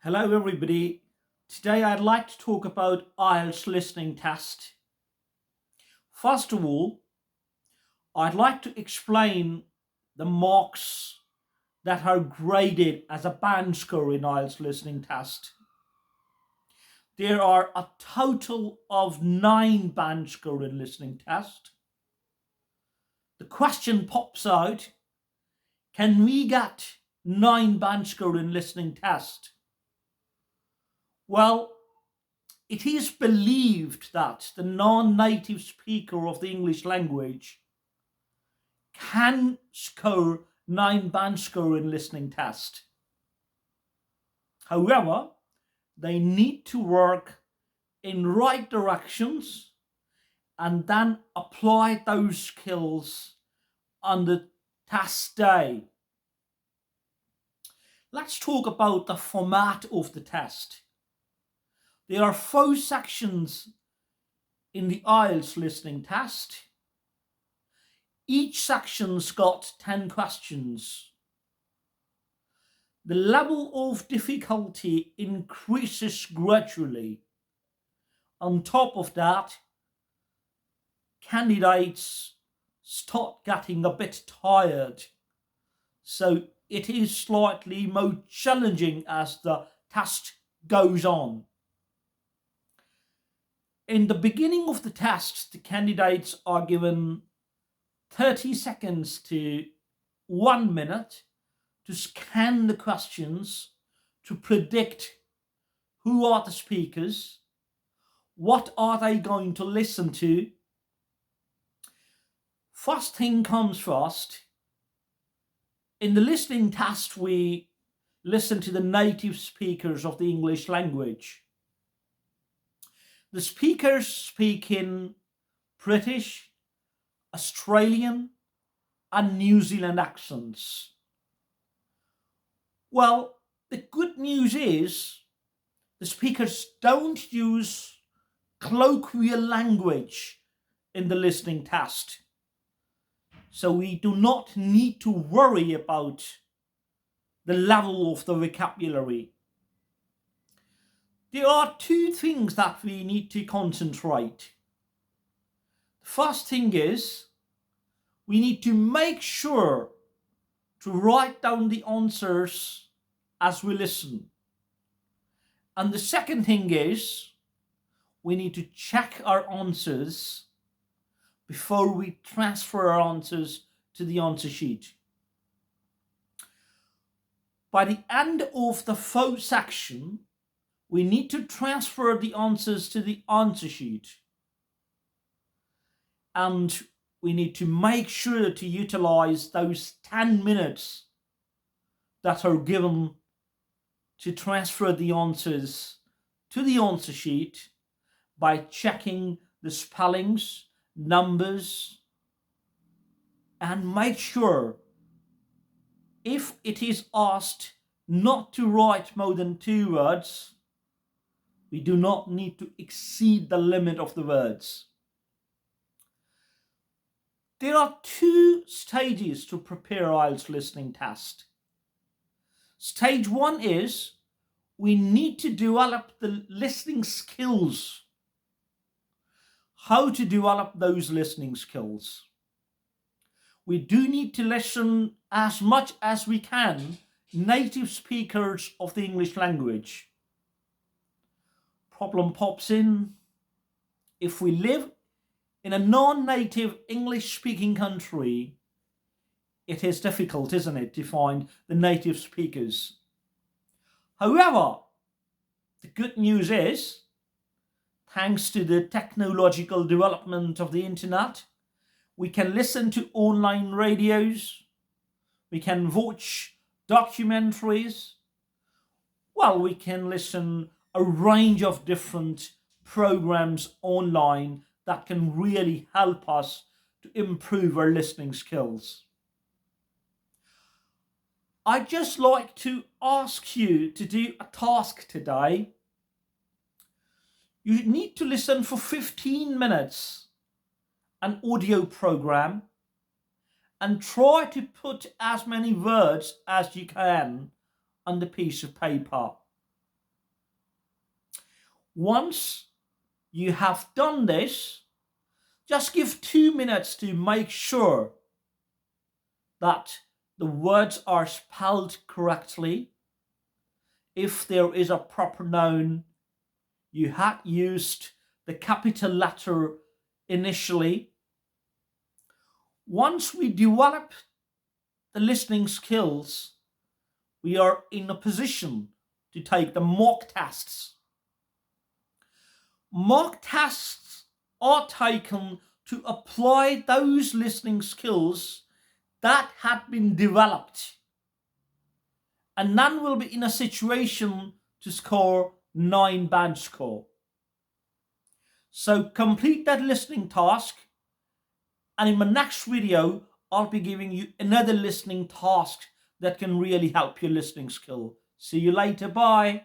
Hello, everybody. Today I'd like to talk about Ielts listening test. First of all, I'd like to explain the marks that are graded as a band score in Ielts listening test. There are a total of 9 band score in listening test. The question pops out, can we get 9 band score in listening test? Well, it is believed that the non-native speaker of the English language can score 9 band score in listening test. However, they need to work in right directions and then apply those skills on the test day. Let's talk about the format of the test. There are 4 sections in the Ielts listening test. Each section's got 10 questions. The level of difficulty increases gradually. On top of that, candidates start getting a bit tired. So it is slightly more challenging as the test goes on. In the beginning of the test, the candidates are given 30 seconds to 1 minute to scan the questions to predict who are the speakers, what are they going to listen to. First thing comes first. In the listening test, we listen to the native speakers of the English language. The speakers speak in British, Australian, and New Zealand accents. Well, the good news is the speakers don't use colloquial language in the listening test. So we do not need to worry about the level of the vocabulary. There are 2 things that we need to concentrate. The first thing is we need to make sure to write down the answers as we listen. And the second thing is we need to check our answers before we transfer our answers to the answer sheet. By the end of the 4th section, we need to transfer the answers to the answer sheet. And we need to make sure to utilize those 10 minutes that are given to transfer the answers to the answer sheet by checking the spellings, numbers, and make sure if it is asked not to write more than 2 words, we do not need to exceed the limit of the words. There are 2 stages to prepare Ielts listening test. Stage 1 is we need to develop the listening skills. How to develop those listening skills? We do need to listen as much as we can native speakers of the English language. Problem pops in. If we live in a non-native English-speaking country, it is difficult, isn't it, to find the native speakers. However, the good news is, thanks to the technological development of the internet, we can listen to online radios, we can watch documentaries, we can listen a range of different programs online that can really help us to improve our listening skills. I'd just like to ask you to do a task today. You need to listen for 15 minutes, an audio program, and try to put as many words as you can on the piece of paper. Once you have done this, just give 2 minutes to make sure that the words are spelled correctly. If there is a proper noun, you had used the capital letter initially. Once we develop the listening skills, we are in a position to take the mock tests. Mock tests are taken to apply those listening skills that had been developed, and then we'll be in a situation to score 9 band score. So complete that listening task, and in my next video I'll be giving you another listening task that can really help your listening skill. See you later, bye.